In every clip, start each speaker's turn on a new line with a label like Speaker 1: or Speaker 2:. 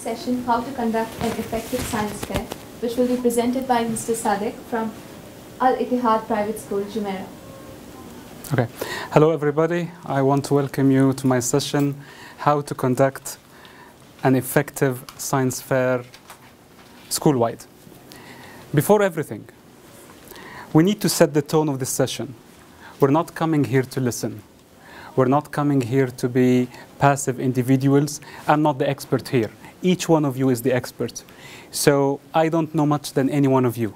Speaker 1: session, How to Conduct an Effective Science Fair, which will be presented by Mr. Sadek from Al-Ittihad Private School, Jumeirah.
Speaker 2: Okay. Hello, everybody. I want to welcome you to my session, How to Conduct an Effective Science Fair School-wide. Before everything, we need to set the tone of this session. We're not coming here to listen. We're not coming here to be passive individuals. I'm not the expert here. Each one of you is the expert. So I don't know much than any one of you.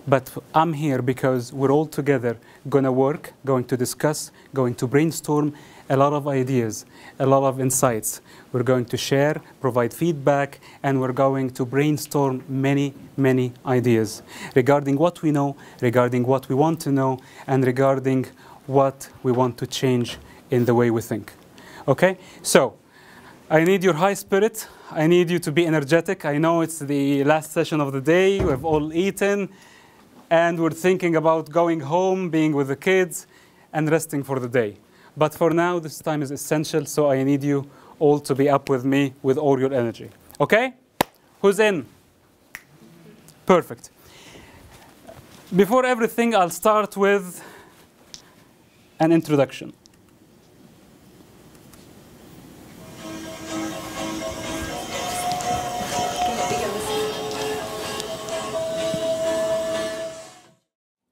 Speaker 2: But I'm here because we're all together going to work, going to discuss, going to brainstorm a lot of ideas, a lot of insights. We're going to share, provide feedback, and we're going to brainstorm many, many ideas regarding what we know, regarding what we want to know, and regarding what we want to change in the way we think. Okay? So, I need your high spirit. I need you to be energetic. I know it's the last session of the day. We've all eaten. And we're thinking about going home, being with the kids, and resting for the day. But for now, this time is essential, so I need you all to be up with me with all your energy. Okay? Who's in? Perfect. Before everything, I'll start with an introduction.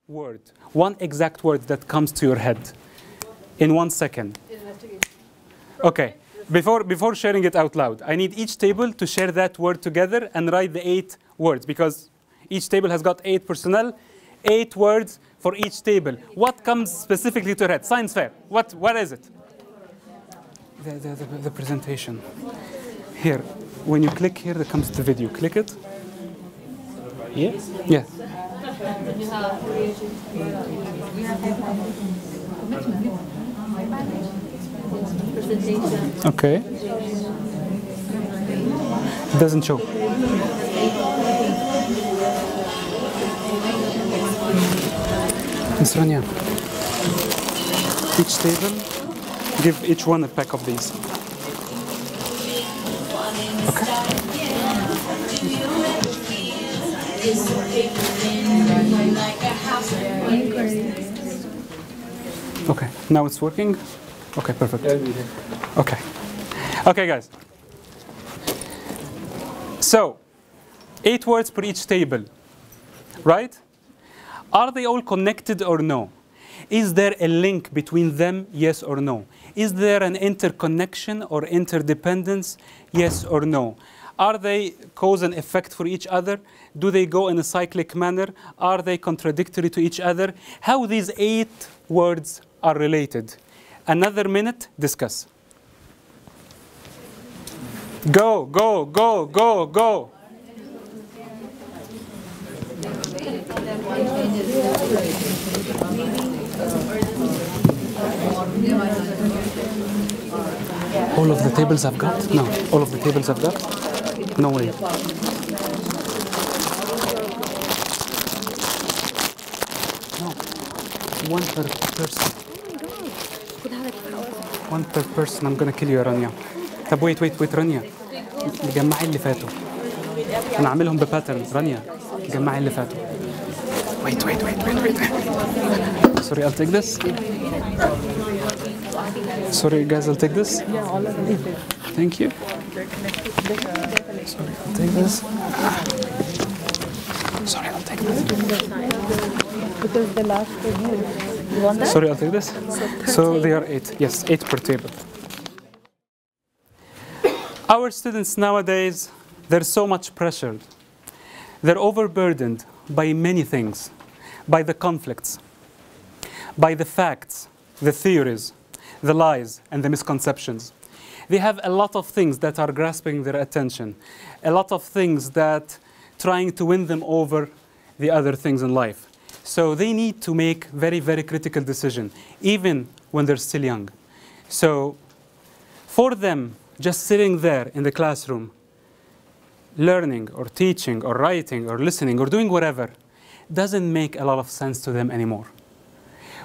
Speaker 2: Word. One exact word that comes to your head in 1 second. Okay. Before sharing it out loud, I need each table to share that word together and write the 8 words, because each table has got 8 personnel, 8 words for each table. What comes specifically to your head? Science fair. What is it? The presentation. Here, when you click here, there comes the video. Click it. Yes? Yeah. Okay. It doesn't show. Ms. Rania, each table, give each one a pack of these. Okay. Okay, now it's working? Okay, perfect. Okay. Okay, guys. So, 8 words per each table, right? Are they all connected or no? Is there a link between them, yes or no? Is there an interconnection or interdependence, yes or no? Are they cause and effect for each other? Do they go in a cyclic manner? Are they contradictory to each other? How these 8 words are related? Another minute, discuss. Go, go, go, go, go. All of the tables I've got? No. All of the tables I've got? No way. No. One per person. One per person. I'm gonna kill you يا رانيا. طب wait رانيا. جمعي اللي فاتوا. أنا أعملهم بباترن. رانيا جمعي اللي فاتوا. Wait. Sorry, I'll take this. Sorry, guys, I'll take this. Thank you. Sorry, I'll take this. Sorry, I'll take this.
Speaker 3: Because the last review. You want that?
Speaker 2: Sorry, I'll take this. So they are 8. Yes, 8 per table. Our students nowadays, they're so much pressured. They're overburdened by many things, by the conflicts, by the facts, the theories, the lies, and the misconceptions. They have a lot of things that are grasping their attention, a lot of things that trying to win them over the other things in life. So they need to make very, very critical decisions, even when they're still young. So for them, just sitting there in the classroom, learning or teaching or writing or listening or doing whatever, doesn't make a lot of sense to them anymore.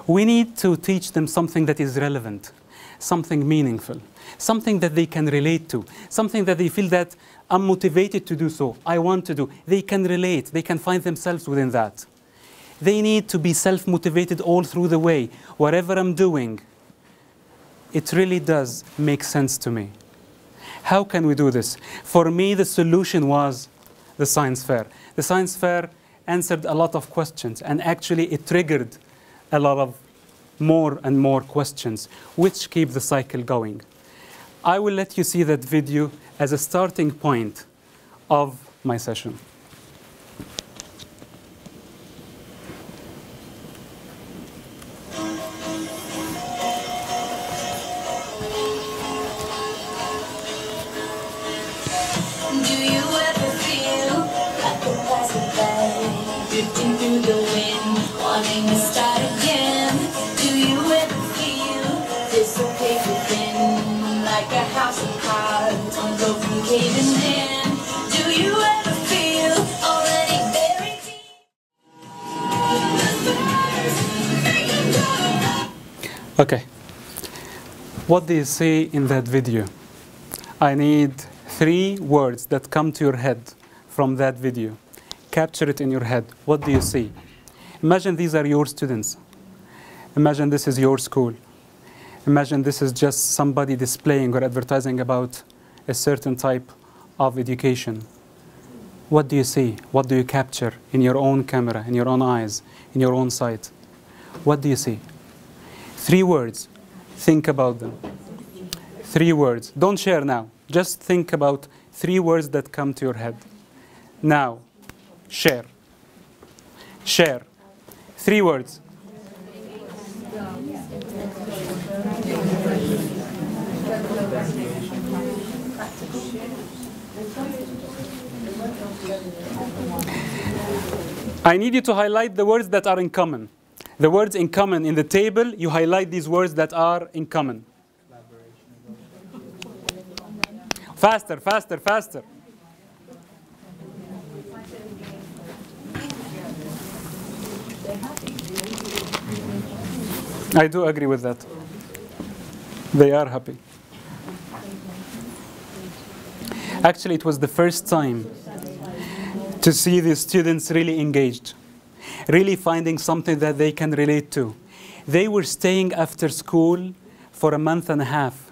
Speaker 2: We need to teach them something that is relevant, something meaningful, something that they can relate to, something that they feel that I'm motivated to do so, I want to do. They can relate, they can find themselves within that. They need to be self-motivated all through the way. Whatever I'm doing, it really does make sense to me. How can we do this? For me, the solution was the science fair. The science fair answered a lot of questions, and actually it triggered a lot of more and more questions, which keep the cycle going. I will let you see that video as a starting point of my session.
Speaker 4: Drifting through the wind, wanting to start again. Do you ever feel disobeyed within, like a house of cards, unbroken caving in? Do you ever feel already buried deep?
Speaker 2: Okay. What do you see in that video? I need 3 words that come to your head from that video. Capture it in your head. What do you see? Imagine these are your students. Imagine this is your school. Imagine this is just somebody displaying or advertising about a certain type of education. What do you see? What do you capture in your own camera, in your own eyes, in your own sight? What do you see? 3 words. Think about them. 3 words. Don't share now. Just think about 3 words that come to your head. Now, share. Share. 3 words. I need you to highlight the words that are in common. The words in common in the table, you highlight these words that are in common. Faster, faster, faster. I do agree with that. They are happy. Actually, it was the first time to see the students really engaged, really finding something that they can relate to. They were staying after school for a month and a half.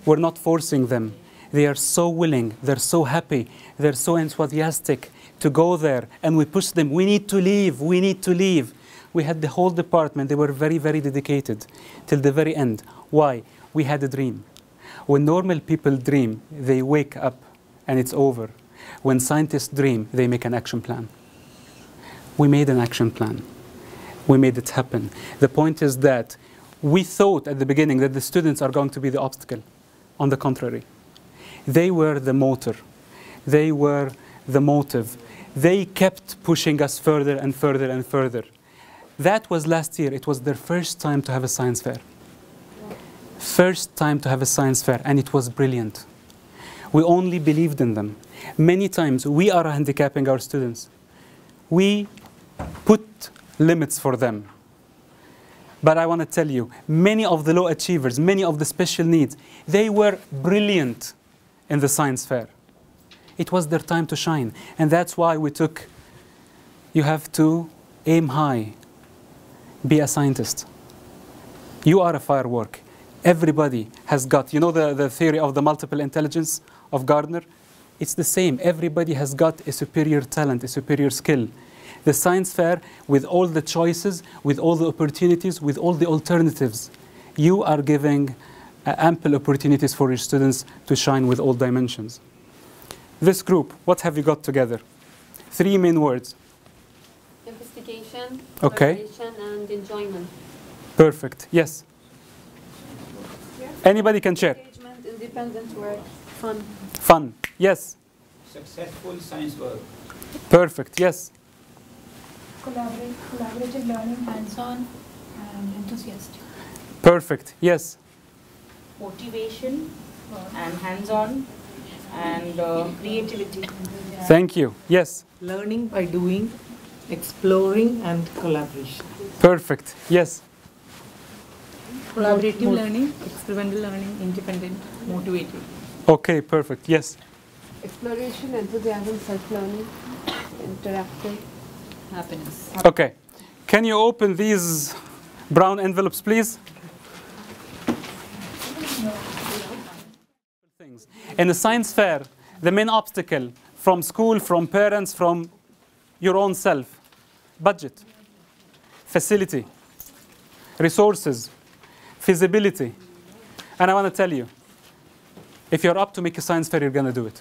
Speaker 2: We're not forcing them. They are so willing, they're so happy, they're so enthusiastic to go there, and we push them. We need to leave, we need to leave. We had the whole department, they were very, very dedicated till the very end. Why? We had a dream. When normal people dream, they wake up and it's over. When scientists dream, they make an action plan. We made an action plan. We made it happen. The point is that we thought at the beginning that the students are going to be the obstacle. On the contrary, they were the motor. They were the motive. They kept pushing us further and further and further. That was last year. It was their first time to have a science fair. First time to have a science fair, and it was brilliant. We only believed in them. Many times we are handicapping our students. We put limits for them. But I want to tell you, many of the low achievers, many of the special needs, they were brilliant in the science fair. It was their time to shine. And that's why we took, you have to aim high. Be a scientist. You are a firework. Everybody has got, you know the theory of the multiple intelligence of Gardner? It's the same. Everybody has got a superior talent, a superior skill. The science fair, with all the choices, with all the opportunities, with all the alternatives, you are giving ample opportunities for your students to shine with all dimensions. This group, what have you got together? 3 main words.
Speaker 5: Investigation,
Speaker 2: Okay.
Speaker 5: collaboration, and enjoyment.
Speaker 2: Perfect. Yes. Anybody can share.
Speaker 5: Engagement, independent work, fun.
Speaker 2: Fun. Yes.
Speaker 6: Successful science work.
Speaker 2: Perfect. Yes.
Speaker 7: Collaborative learning, hands-on, and enthusiastic.
Speaker 2: Perfect. Yes.
Speaker 8: Motivation and hands-on and creativity.
Speaker 2: Thank you. Yes.
Speaker 9: Learning by doing, exploring and collaboration.
Speaker 2: Perfect. Yes.
Speaker 9: Collaborative learning, experimental learning, independent, motivated.
Speaker 2: Okay, perfect. Yes.
Speaker 3: Exploration, enthusiasm, self-learning, interactive.
Speaker 5: Happiness.
Speaker 2: Okay. Can you open these brown envelopes, please? In a science fair, the main obstacle from school, from parents, from your own self, budget, facility, resources, feasibility. And I want to tell you, if you're up to make a science fair, you're going to do it.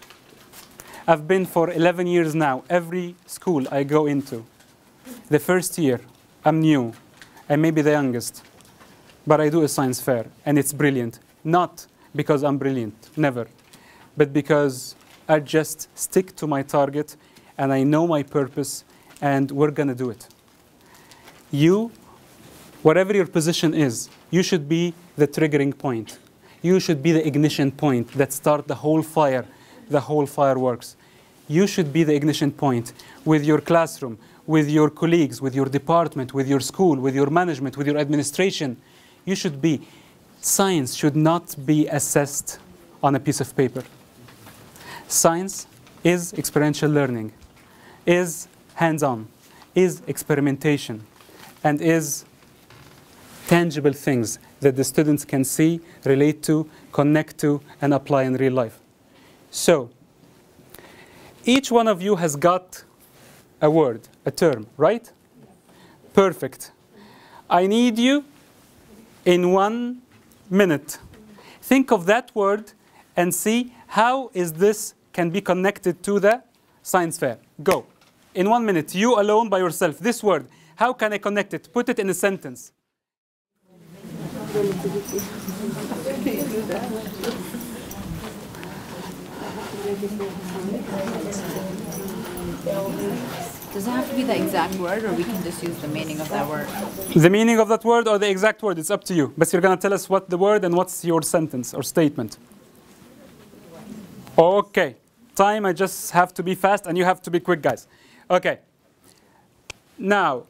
Speaker 2: I've been for 11 years now. Every school I go into, the first year, I'm new. I may be the youngest. But I do a science fair, and it's brilliant. Not because I'm brilliant, never. But because I just stick to my target, and I know my purpose, and we're going to do it. You, whatever your position is, you should be the triggering point. You should be the ignition point that starts the whole fireworks. You should be the ignition point with your classroom, with your colleagues, with your department, with your school, with your management, with your administration. You should be. Science should not be assessed on a piece of paper. Science is experiential learning, is hands-on, is experimentation, and is tangible things that the students can see, relate to, connect to, and apply in real life. So, each one of you has got a word, a term, right? Perfect. I need you in 1 minute. Think of that word and see how is this can be connected to the science fair. Go. In 1 minute, you alone by yourself, this word, how can I connect it? Put it in a sentence.
Speaker 5: Does it have to be the exact word, or we can just use the meaning of that word?
Speaker 2: The meaning of that word or the exact word, it's up to you. But you're going to tell us what the word and what's your sentence or statement. Okay. Time, I just have to be fast and you have to be quick, guys. Okay. Now,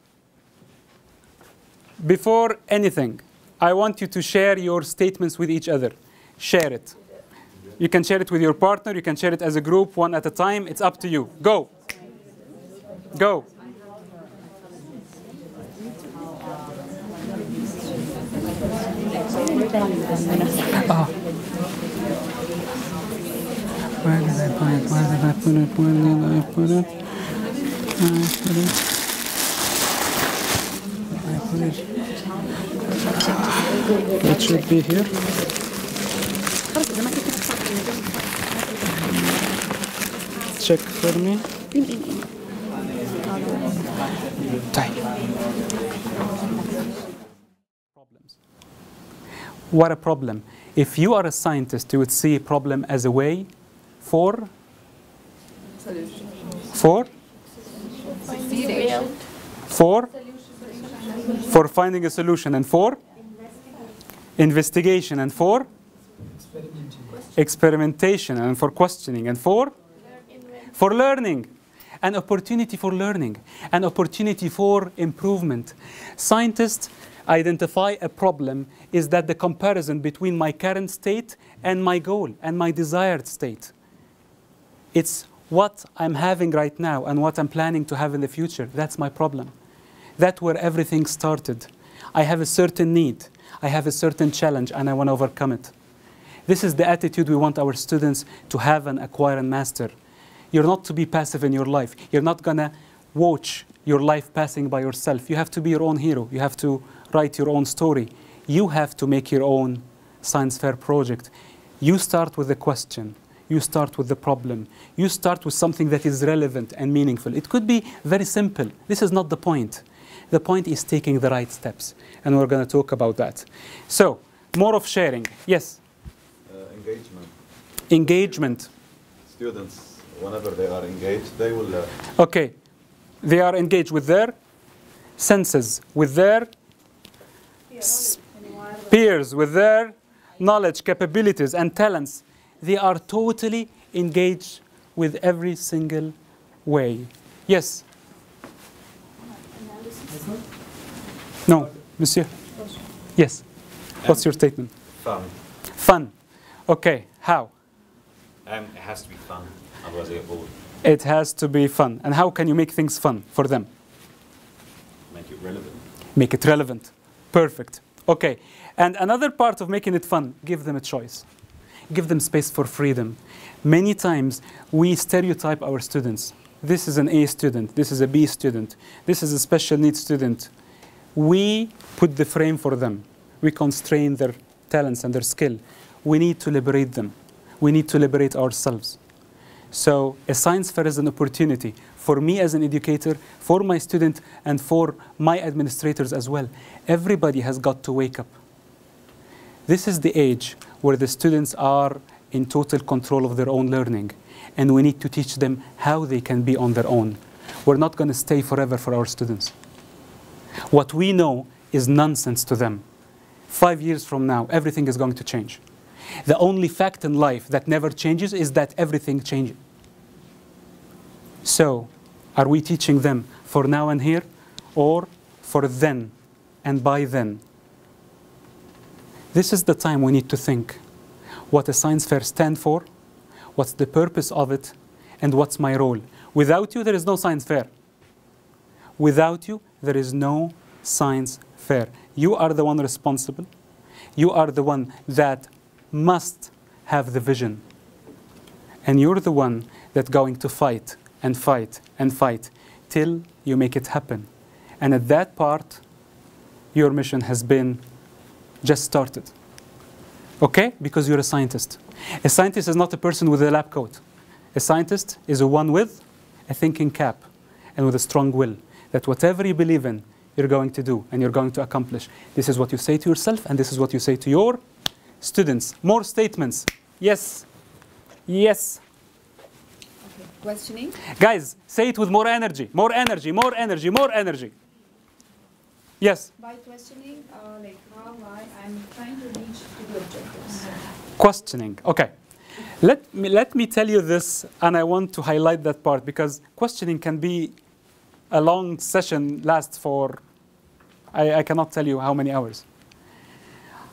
Speaker 2: before anything, I want you to share your statements with each other. Share it. You can share it with your partner. You can share it as a group, one at a time. It's up to you. Go. Go. Where did I put it? Where did I put it? Where did I put it? I put it. It should be here. Check for me. Time. Problems. What a problem. If you are a scientist, you would see a problem as a way for
Speaker 1: Solution.
Speaker 2: for finding a solution, and for investigation, and for experimentation, and for questioning, and for learning. An opportunity for learning, an opportunity for improvement. Scientists identify a problem is that the comparison between my current state and my goal and my desired state. It's what I'm having right now and what I'm planning to have in the future. That's my problem. That's where everything started. I have a certain need. I have a certain challenge and I want to overcome it. This is the attitude we want our students to have and acquire and master. You're not to be passive in your life. You're not going to watch your life passing by yourself. You have to be your own hero. You have to write your own story. You have to make your own science fair project. You start with the question. You start with the problem. You start with something that is relevant and meaningful. It could be very simple. This is not the point. The point is taking the right steps. And we're going to talk about that. So, more of sharing. Yes?
Speaker 10: Engagement.
Speaker 2: Engagement.
Speaker 10: Students, whenever they are engaged, they will learn.
Speaker 2: Okay. They are engaged with their senses, with their peers, with their knowledge, capabilities, and talents. They are totally engaged with every single way. Yes? No, monsieur. Yes. What's your statement?
Speaker 11: Fun.
Speaker 2: Fun. Okay, how?
Speaker 11: It has to be fun, otherwise they get bored.
Speaker 2: It has to be fun. And how can you make things fun for them?
Speaker 11: Make it relevant.
Speaker 2: Make it relevant. Perfect. Okay. And another part of making it fun, give them a choice. Give them space for freedom. Many times we stereotype our students. This is an A student. This is a B student. This is a special needs student. We put the frame for them. We constrain their talents and their skill. We need to liberate them. We need to liberate ourselves. So a science fair is an opportunity for me as an educator, for my student, and for my administrators as well. Everybody has got to wake up. This is the age where the students are in total control of their own learning, and we need to teach them how they can be on their own. We're not going to stay forever for our students. What we know is nonsense to them. 5 years from now, everything is going to change. The only fact in life that never changes is that everything changes. So, are we teaching them for now and here, or for then and by then? This is the time we need to think what a science fair stands for, what's the purpose of it, and what's my role. Without you, there is no science fair. Without you, there is no science fair. You are the one responsible. You are the one that must have the vision. And you're the one that's going to fight and fight and fight till you make it happen. And at that part, your mission has been just started. Okay? Because you're a scientist. A scientist is not a person with a lab coat. A scientist is a one with a thinking cap and with a strong will that whatever you believe in, you're going to do and you're going to accomplish. This is what you say to yourself, and this is what you say to your students. More statements. Yes. Yes.
Speaker 5: Okay. Questioning.
Speaker 2: Guys, say it with more energy. More energy, more energy, more energy. Yes.
Speaker 7: By questioning, like how I'm trying to reach to the objectives.
Speaker 2: Questioning. Okay. Let me tell you this, and I want to highlight that part because questioning can be a long session, lasts for, I cannot tell you how many hours.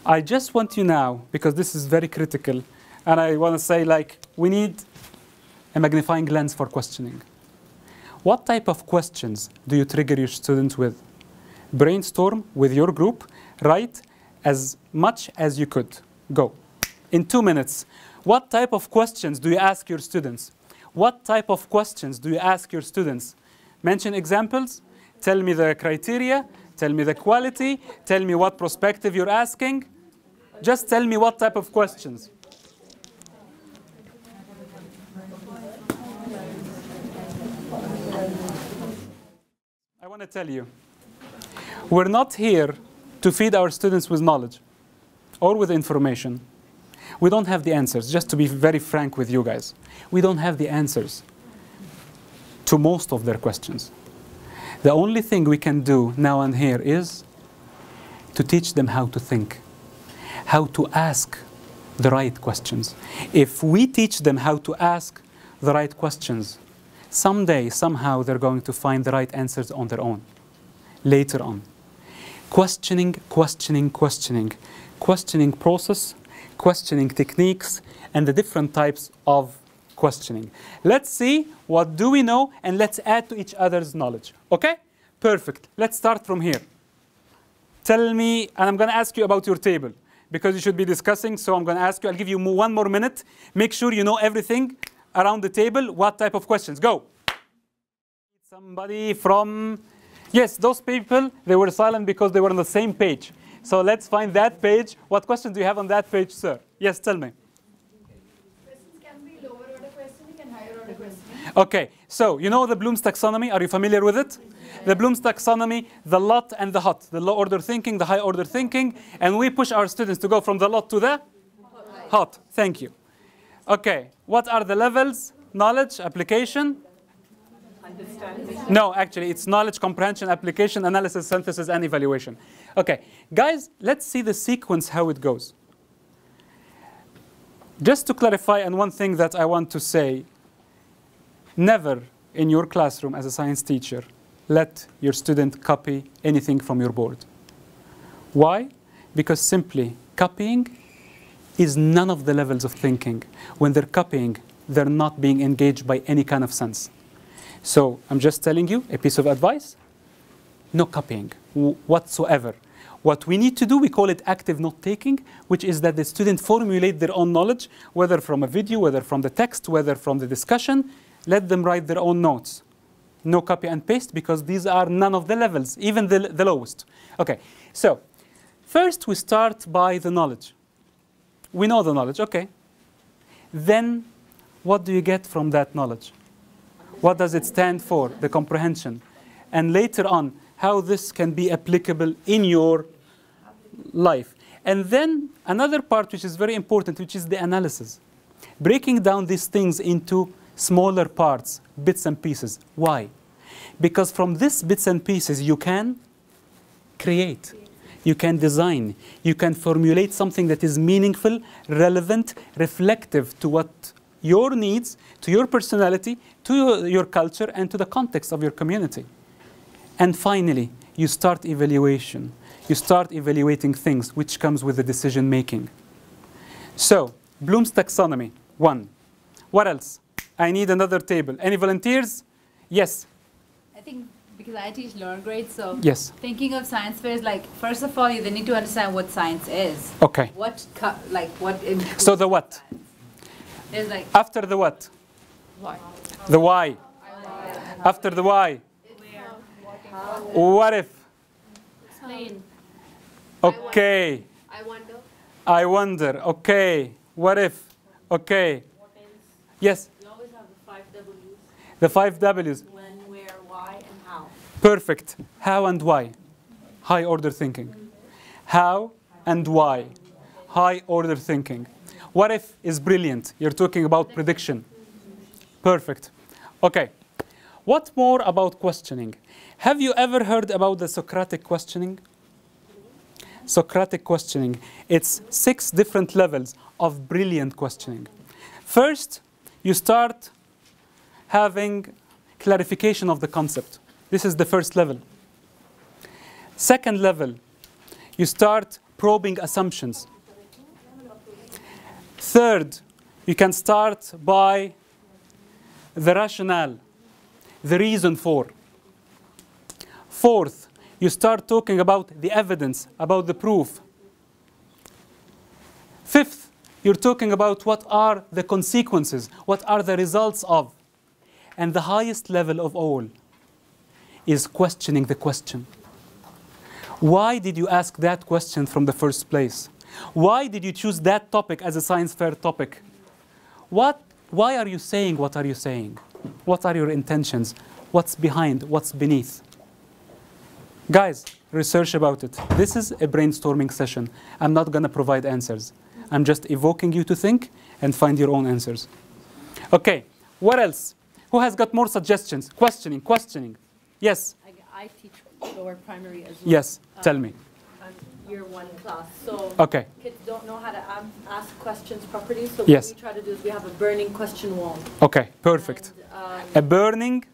Speaker 2: I just want you now, because this is very critical, and I want to say, like, we need a magnifying lens for questioning. What type of questions do you trigger your students with? Brainstorm with your group, write as much as you could. Go. In 2 minutes, what type of questions do you ask your students? What type of questions do you ask your students? Mention examples, tell me the criteria, tell me the quality, tell me what perspective you're asking. Just tell me what type of questions. I want to tell you, we're not here to feed our students with knowledge or with information. We don't have the answers, just to be very frank with you guys. We don't have the answers to most of their questions. The only thing we can do now and here is to teach them how to think, how to ask the right questions. If we teach them how to ask the right questions, someday, somehow, they're going to find the right answers on their own, later on. Questioning, questioning, questioning. Questioning process, questioning techniques, and the different types of questioning. Let's see what do we know, and let's add to each other's knowledge. Okay? Perfect. Let's start from here. Tell me, and I'm going to ask you about your table, because you should be discussing, so I'm going to ask you, I'll give you 1 more minute. Make sure you know everything around the table. What type of questions? Go. Somebody from... Yes, those people, they were silent because they were on the same page. So let's find that page. What questions do you have on that page, sir? Yes, tell me.
Speaker 7: Questions can be lower order questioning and higher order questioning.
Speaker 2: Okay, so you know the Bloom's taxonomy? Are you familiar with it? The Bloom's taxonomy, the lot and the hot, the low order thinking, the high order thinking, and we push our students to go from the lot to the hot. Thank you. Okay, what are the levels? Knowledge, application?
Speaker 9: Understanding.
Speaker 2: No, actually, it's knowledge, comprehension, application, analysis, synthesis, and evaluation. Okay, guys, let's see the sequence, how it goes. Just to clarify, and one thing that I want to say, never in your classroom as a science teacher, let your student copy anything from your board. Why? Because simply copying is none of the levels of thinking. When they're copying, they're not being engaged by any kind of sense. So I'm just telling you a piece of advice. No copying whatsoever. What we need to do, we call it active note-taking, which is that the student formulate their own knowledge, whether from a video, whether from the text, whether from the discussion. Let them write their own notes. No copy and paste, because these are none of the levels, even the lowest. Okay, so first we start by the knowledge. We know the knowledge, okay. Then what do you get from that knowledge? What does it stand for? The comprehension. And later on, how this can be applicable in your life. And then another part which is very important, which is the analysis. Breaking down these things into smaller parts, bits and pieces. Why? Because from these bits and pieces you can create, you can design, you can formulate something that is meaningful, relevant, reflective to what your needs, to your personality, to your culture, and to the context of your community. And finally, you start evaluation. You start evaluating things, which comes with the decision making. So, Bloom's taxonomy, 1. What else? I need another table. Any volunteers? Yes.
Speaker 5: I think because I teach lower grades, so
Speaker 2: yes.
Speaker 5: Thinking of science fairs, like first of all, they need to understand what science is.
Speaker 2: Okay.
Speaker 5: What includes
Speaker 2: so the what?
Speaker 5: Science. There's like
Speaker 2: after the what?
Speaker 5: Why?
Speaker 2: The why. After the why. What if?
Speaker 3: Explain.
Speaker 2: Okay.
Speaker 3: I wonder.
Speaker 2: I wonder. Okay. What if? Okay.
Speaker 8: What else?
Speaker 2: Yes.
Speaker 8: We always have the 5 W's.
Speaker 2: The 5 W's.
Speaker 8: When, where, why, and how.
Speaker 2: Perfect. How and why. High order thinking. How and why. High order thinking. What if is brilliant. You're talking about prediction. Perfect. Okay. What more about questioning? Have you ever heard about the Socratic questioning? Socratic questioning. It's 6 different levels of brilliant questioning. First, you start having clarification of the concept. This is the first level. Second level, you start probing assumptions. Third, you can start by the rationale, the reason for. Fourth, you start talking about the evidence, about the proof. Fifth, you're talking about what are the consequences, what are the results of. And the highest level of all is questioning the question. Why did you ask that question from the first place? Why did you choose that topic as a science fair topic? Why are you saying what are you saying? What are your intentions? What's behind? What's beneath? Guys, research about it. This is a brainstorming session. I'm not going to provide answers. I'm just evoking you to think and find your own answers. Okay, what else? Who has got more suggestions? Questioning, questioning. Yes?
Speaker 12: I teach lower primary as well.
Speaker 2: Yes, tell me.
Speaker 12: Year 1 class. So
Speaker 2: okay.
Speaker 12: Kids don't know how to ask questions properly. So
Speaker 2: yes.
Speaker 12: What we try to do is we have a burning question wall.
Speaker 2: Okay, perfect.
Speaker 12: And,
Speaker 2: a burning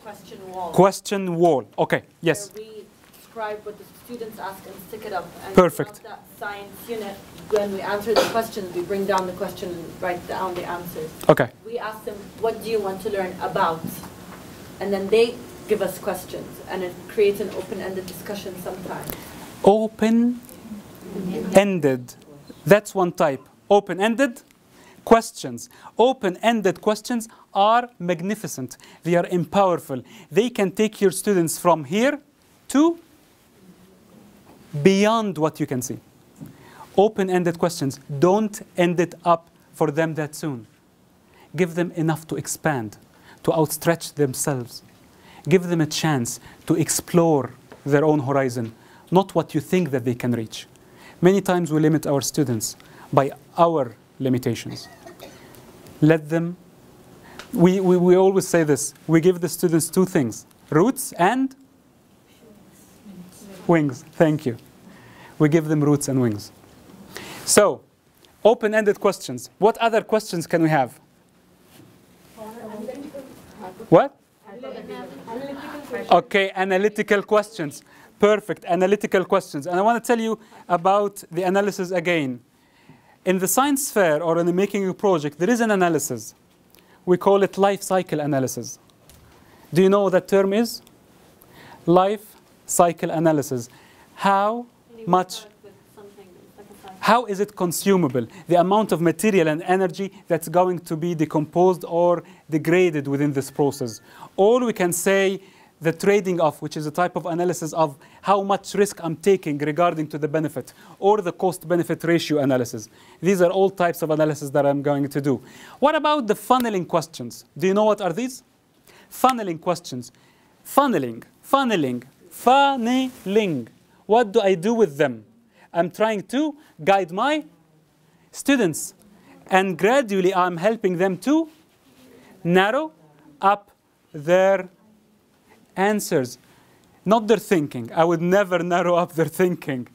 Speaker 12: question wall.
Speaker 2: Question wall. Okay, yes.
Speaker 12: Where we describe what the students ask and stick it up. And
Speaker 2: perfect.
Speaker 12: That science unit, when we answer the questions, we bring down the question and write down the answers.
Speaker 2: Okay.
Speaker 12: We ask them, what do you want to learn about? And then they give us questions, and it creates an open-ended discussion sometimes.
Speaker 2: Open-ended. That's one type. Open-ended questions. Open-ended questions are magnificent. They are powerful. They can take your students from here to beyond what you can see. Open-ended questions. Don't end it up for them that soon. Give them enough to expand, to outstretch themselves. Give them a chance to explore their own horizon, not what you think that they can reach. Many times we limit our students by our limitations. Let them, we always say this, we give the students 2 things, roots and wings. Thank you. We give them roots and wings. So, open-ended questions. What other questions can we have? What? Okay, analytical questions. Perfect. Analytical questions. And I want to tell you about the analysis again. In the science fair or in the making a project, there is an analysis. We call it life cycle analysis. Do you know what that term is? Life cycle analysis. How much, how is it consumable? The amount of material and energy that's going to be decomposed or degraded within this process. Or we can say the trading off, which is a type of analysis of how much risk I'm taking regarding to the benefit, or the cost-benefit ratio analysis. These are all types of analysis that I'm going to do. What about the funneling questions? Do you know what are these? Funneling questions. Funneling. What do I do with them? I'm trying to guide my students, and gradually I'm helping them to narrow up their answers, not their thinking. I would never narrow up their thinking,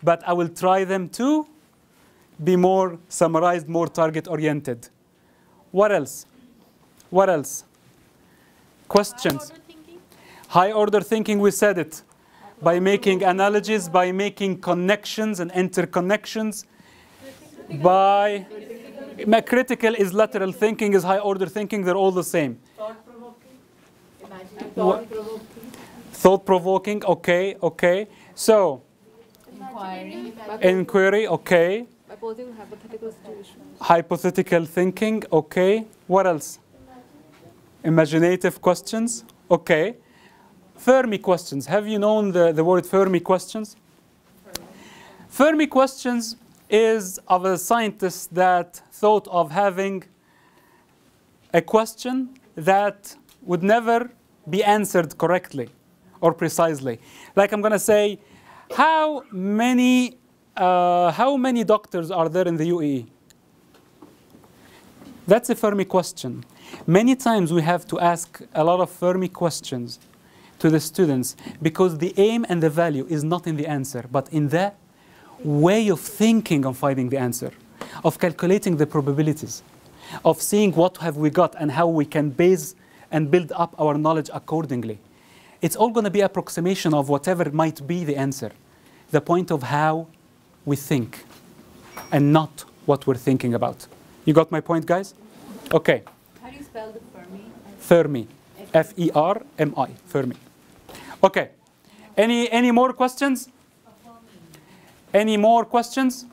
Speaker 2: but I will try them to be more summarized, more target-oriented. What else? What else? Questions? High-order thinking, we said it. By making analogies, by making connections and interconnections, by critical is lateral thinking, is high-order thinking, they're all the same. Thought-provoking, okay, okay. So, inquiry, okay.
Speaker 3: By posing hypothetical situations.
Speaker 2: Hypothetical thinking, okay. What else? Imaginative questions, okay. Fermi questions. Have you known the word Fermi questions? Fermi questions is of a scientist that thought of having a question that would never be answered correctly or precisely. Like I'm going to say, how many doctors are there in the UAE? That's a Fermi question. Many times we have to ask a lot of Fermi questions to the students because the aim and the value is not in the answer, but in the way of thinking of finding the answer, of calculating the probabilities, of seeing what have we got and how we can base and build up our knowledge accordingly. It's all going to be approximation of whatever might be the answer. The point of how we think and not what we're thinking about. You got my point, guys? Okay.
Speaker 5: How do you spell the Fermi?
Speaker 2: Fermi. F-E-R-M-I. Fermi. Okay. Any more questions? Any more questions?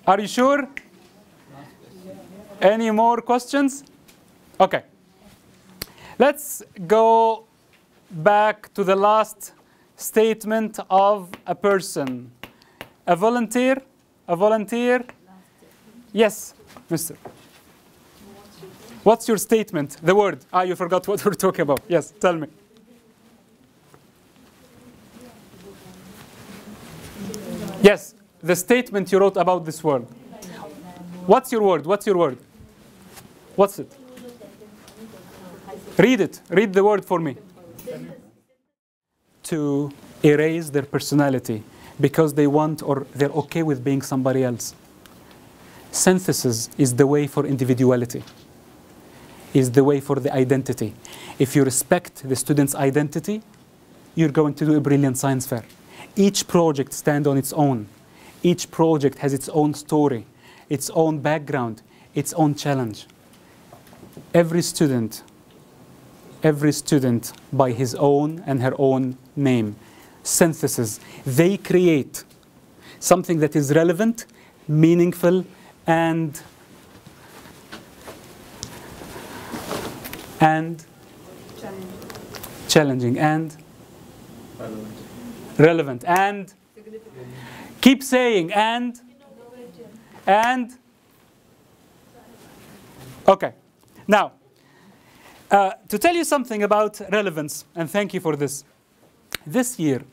Speaker 2: Are you sure? Any more questions? Okay. Let's go back to the last statement of a person. A volunteer? A volunteer? Yes, mister. What's your statement? The word. Ah, you forgot what we're talking about. Yes, tell me. Yes, the statement you wrote about this word. What's your word? What's your word? What's it? Read it. Read the word for me. To erase their personality because they want or they're okay with being somebody else. Synthesis is the way for individuality, is the way for the identity. If you respect the student's identity, you're going to do a brilliant science fair. Each project stands on its own. Each project has its own story, its own background, its own challenge. Every student by his own and her own name. Synthesis. They create something that is relevant, meaningful, and challenging and relevant and keep saying and okay. Now, to tell you something about relevance, and thank you for this. This year,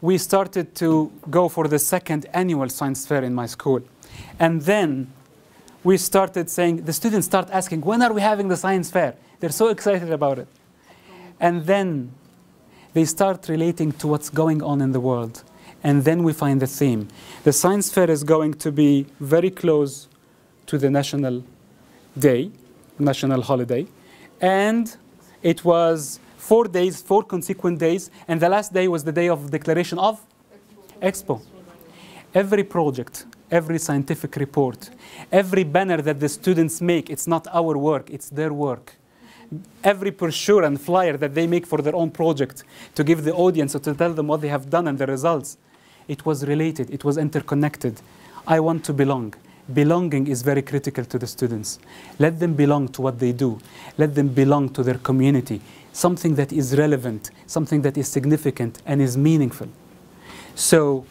Speaker 2: we started to go for the second annual science fair in my school. And then we started saying, the students start asking, when are we having the science fair? They're so excited about it. And then they start relating to what's going on in the world. And then we find the theme. The science fair is going to be very close to the national day, national holiday. And it was 4 days, 4 consequent days, and the last day was the day of declaration of Expo. Every project, every scientific report, every banner that the students make, it's not our work, it's their work. Every brochure and flyer that they make for their own project to give the audience or to tell them what they have done and the results, it was related, it was interconnected. I want to belong. Belonging is very critical to the students. Let them belong to what they do. Let them belong to their community. Something that is relevant, something that is significant and is meaningful. So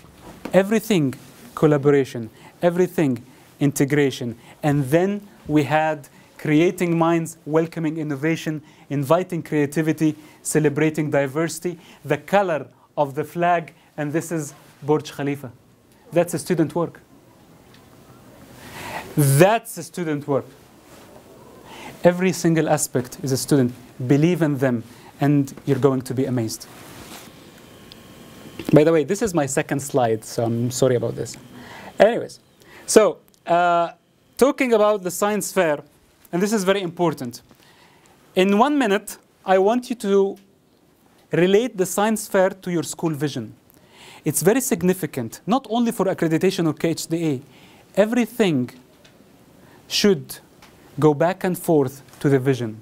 Speaker 2: everything collaboration, everything integration. And then we had creating minds, welcoming innovation, inviting creativity, celebrating diversity, the color of the flag, and this is Burj Khalifa. That's a student work. That's a student work. Every single aspect is a student. Believe in them, and you're going to be amazed. By the way, this is my second slide, so I'm sorry about this. Anyways, so talking about the science fair, and this is very important. In 1 minute, I want you to relate the science fair to your school vision. It's very significant, not only for accreditation or KHDA. Everything should go back and forth to the vision.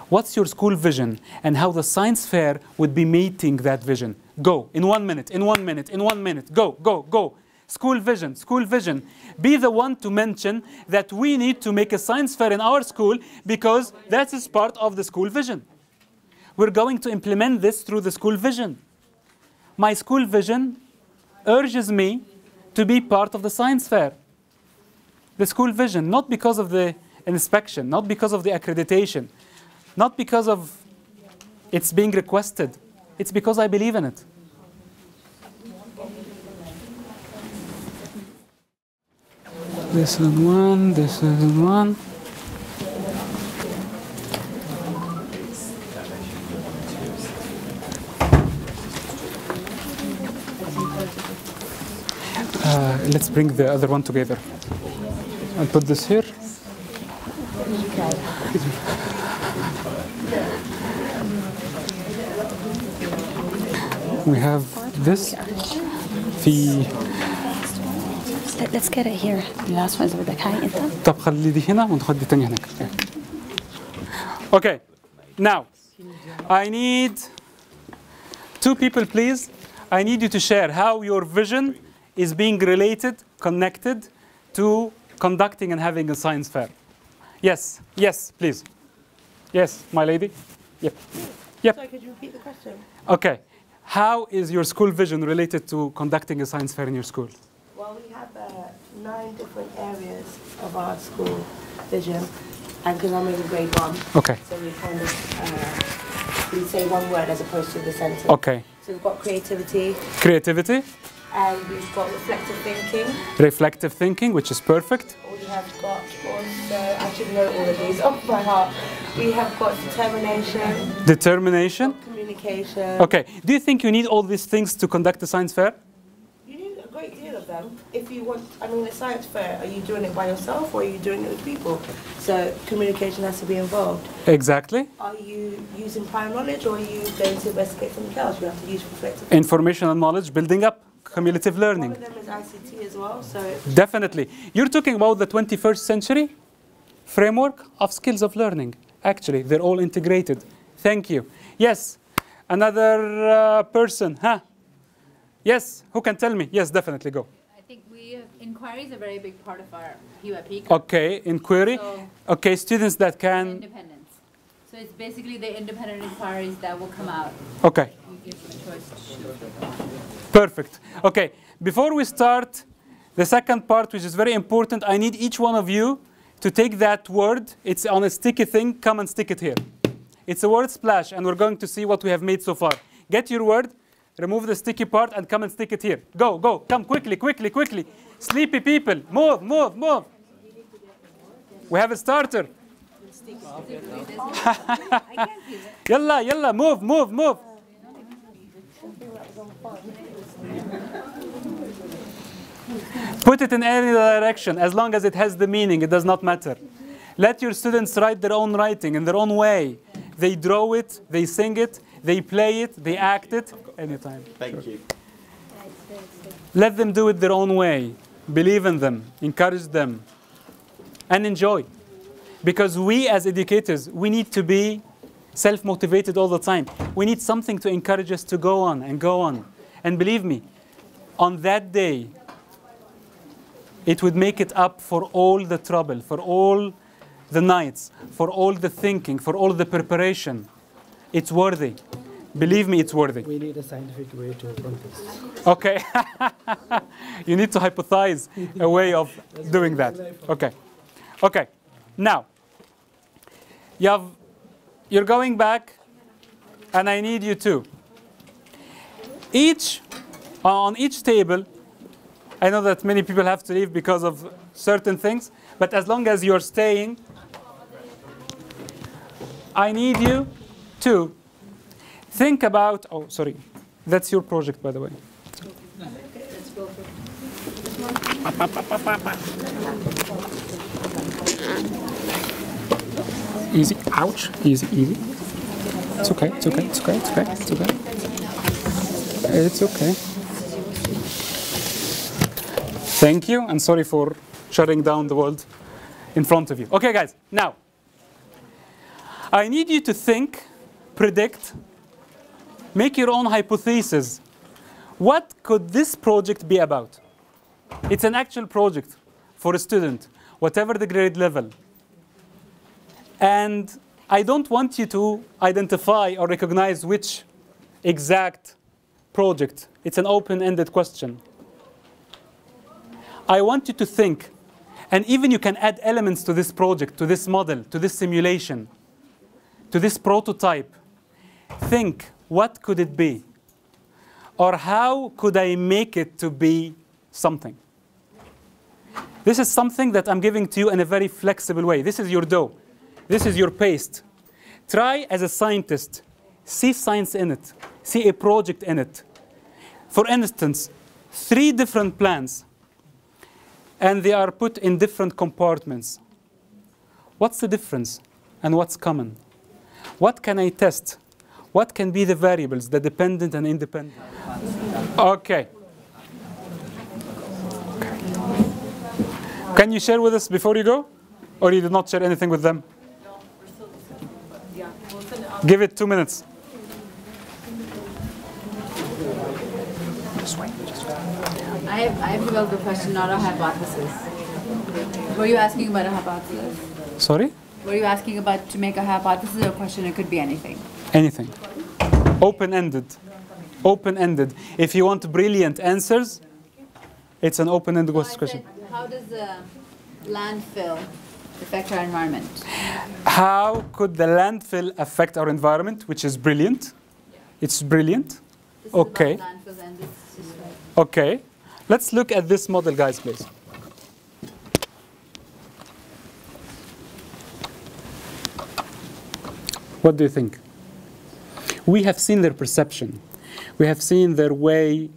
Speaker 2: What's your school vision and how the science fair would be meeting that vision? Go, in 1 minute, in 1 minute, in 1 minute, go, go, go. School vision, school vision. Be the one to mention that we need to make a science fair in our school because that is part of the school vision. We're going to implement this through the school vision. My school vision urges me to be part of the science fair. The school vision, not because of the inspection, not because of the accreditation, not because of it's being requested. It's because I believe in it. This is one, this is one. Let's bring the other one together. I'll put this here. We have this.
Speaker 13: Let's get it here. The last one's with the kind.
Speaker 2: طب خلي دي هنا ونخلي دي تانية هناك. Okay. Now, I need 2 people, please. I need you to share how your vision is being related, connected to conducting and having a science fair. Yes, yes, please. Yes, my lady. Yep. Yep.
Speaker 14: Sorry, could you repeat the question?
Speaker 2: Okay. How is your school vision related to conducting a science fair in your school?
Speaker 14: Well, we have 9 different areas of our school vision, and because I'm in grade 1,
Speaker 2: okay.
Speaker 14: So we kind of we say one word as opposed to the sentence.
Speaker 2: Okay.
Speaker 14: So we've got creativity.
Speaker 2: Creativity.
Speaker 14: And we've got reflective thinking.
Speaker 2: Reflective thinking, which is perfect.
Speaker 14: We have got also, I should know all of these off by heart. We have got determination.
Speaker 2: Determination.
Speaker 14: Communication.
Speaker 2: Okay. Do you think you need all these things to conduct a science fair?
Speaker 14: You need a great deal of them. If you want, I mean, a science fair, are you doing it by yourself or are you doing it with people? So communication has to be involved.
Speaker 2: Exactly.
Speaker 14: Are you using prior knowledge or are you going to investigate something else? You have to use reflective.
Speaker 2: Information and knowledge, building up. Cumulative learning.
Speaker 14: One of them is ICT as well, so...
Speaker 2: Definitely. You're talking about the 21st century framework of skills of learning. Actually, they're all integrated. Thank you. Yes, another person, huh? Yes, who can tell me? Yes, definitely, go.
Speaker 5: I think inquiry is a very big part of our PYP.
Speaker 2: Okay, inquiry.
Speaker 5: So
Speaker 2: okay, students that can...
Speaker 5: Independence. So it's basically the independent inquiries that will come out.
Speaker 2: Okay.
Speaker 5: You give them a choice to choose.
Speaker 2: Perfect. Okay, before we start the second part, which is very important, I need each one of you to take that word. It's on a sticky thing. Come and stick it here. It's a word splash, and we're going to see what we have made so far. Get your word, remove the sticky part, and come and stick it here. Go, go, come quickly, quickly, quickly. Sleepy people, move, move, move. We have a starter. Yalla, yalla, move, move, move. Put it in any direction, as long as it has the meaning, it does not matter. Let your students write their own writing in their own way. they draw it, they sing it, they play it, they act it, anytime.
Speaker 11: Thank you.
Speaker 2: Let them do it their own way. Believe in them, encourage them, and enjoy. Because we as educators, we need to be self-motivated all the time. We need something to encourage us to go on and go on. And believe me, on that day, it would make it up for all the trouble, for all the nights, for all the thinking, for all the preparation. It's worthy. Believe me, it's worthy.
Speaker 15: We need a scientific way to run this.
Speaker 2: Okay. You need to hypothesize a way of doing that. Okay. Okay. Now, you're going back, and I need you to. On each table, I know that many people have to leave because of certain things, but as long as you're staying, I need you to think about, oh, sorry, that's your project, by the way. Easy, ouch, easy, easy. It's okay, it's okay, it's okay, it's okay, it's okay. It's okay. Thank you, and sorry for shutting down the world in front of you. Okay, guys, now, I need you to think, predict, make your own hypothesis. What could this project be about? It's an actual project for a student, whatever the grade level. And I don't want you to identify or recognize which exact project. It's an open-ended question. I want you to think, and even you can add elements to this project, to this model, to this simulation, to this prototype. Think, what could it be? Or how could I make it to be something? This is something that I'm giving to you in a very flexible way. This is your dough. This is your paste. Try as a scientist, see science in it, see a project in it. For instance, 3 different plants, and they are put in different compartments. What's the difference and what's common? What can I test? What can be the variables, the dependent and independent? Okay. Can you share with us before you go? Or you did not share anything with them?
Speaker 12: No, we're still discussing. Yeah, we'll send it out.
Speaker 2: Give it 2 minutes.
Speaker 5: I have developed a question, not a hypothesis. Were you asking about a hypothesis?
Speaker 2: Sorry?
Speaker 5: Were you asking about to make a hypothesis or a question? It could be anything.
Speaker 2: Anything. Open-ended. Open-ended. If you want brilliant answers, it's an open-ended question.
Speaker 5: How does the landfill affect our environment?
Speaker 2: How could the landfill affect our environment, which is brilliant? It's brilliant.
Speaker 5: This
Speaker 2: okay.
Speaker 5: Is about landfills and this is just right.
Speaker 2: Okay. Let's look at this model, guys, please. What do you think? We have seen their perception. We have seen their way,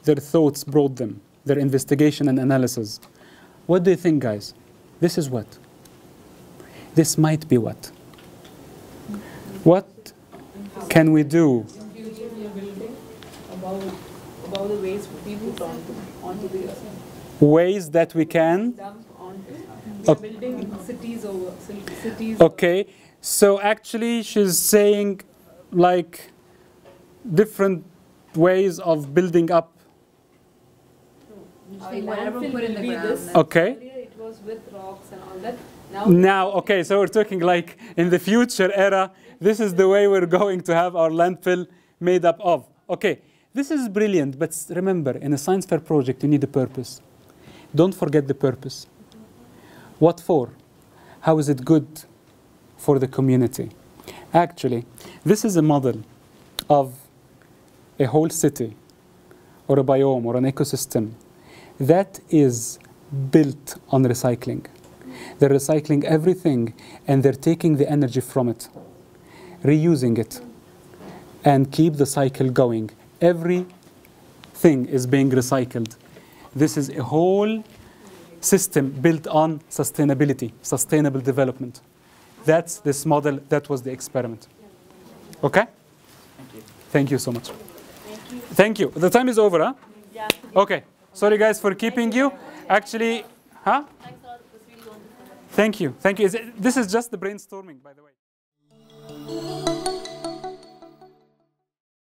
Speaker 2: their thoughts brought them, their investigation and analysis. What do you think, guys? This is what? This might be what? What can we do?
Speaker 7: About the ways we put onto the earth.
Speaker 2: Ways that we can?
Speaker 7: Dump onto. We are building cities over cities.
Speaker 2: Okay, so actually she's saying like different ways of building up.
Speaker 7: Whatever we put in the ground.
Speaker 2: Okay.
Speaker 7: Earlier it was with rocks and all that.
Speaker 2: Now, okay, so we're talking like in the future era, this is the way we're going to have our landfill made up of. Okay, this is brilliant, but remember, in a science fair project, you need a purpose. Don't forget the purpose. What for? How is it good for the community? Actually, this is a model of a whole city or a biome or an ecosystem that is built on recycling. They're recycling everything and they're taking the energy from it, reusing it, and keep the cycle going. Everything is being recycled. This is a whole system built on sustainability, sustainable development. That's this model, that was the experiment. Okay? Thank you so much. Thank you. The time is over, huh?
Speaker 12: Yeah.
Speaker 2: Okay. Sorry, guys, for keeping you. Actually, huh? Thank you. Thank you. This is just the brainstorming, by the way.